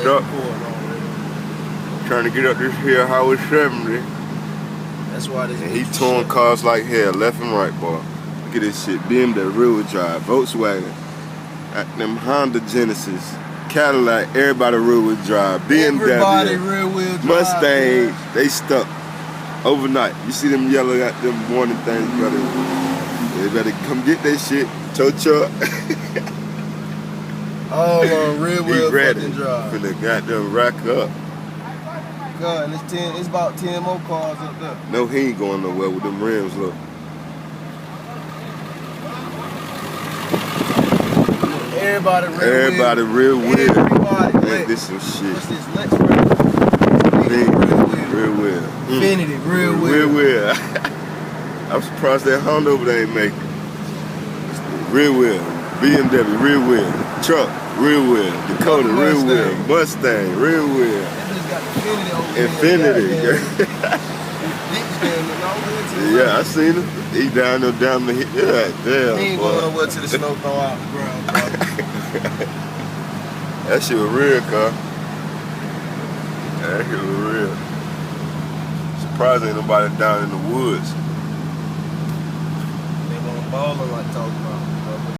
up. Trying to get up this here Highway 70. That's why this. And he towing cars like hell, left and right, boy. Look at this shit. BMW rear wheel drive, Volkswagen, them Honda Genesis, Cadillac, everybody rear wheel drive, BMW, everybody rear wheel drive, Mustang, man. they stuck overnight. You see them yellow at them warning things, they better come get that shit. Tow truck. All on rear wheel fucking For drive. the goddamn rack up. God, and it's about 10 more cars up there. No, he ain't going nowhere with them rims, look. Everybody rear wheel. Everybody. Man, this some shit. What's this? Lex Rear wheel. Infinity, rear wheel. Rear wheel. I'm surprised that Honda over there ain't making it. Rear wheel. BMW, rear wheel. Truck, rear wheel. Dakota, rear wheel. Mustang, rear wheel. That bitch got Infinity. Yeah, I seen him. He down there, down the hill. Yeah, damn. He ain't going nowhere till the snow throw out the ground. That shit was real, car. That shit was real. Surprised ain't nobody down in the woods. They gonna ball like talking about.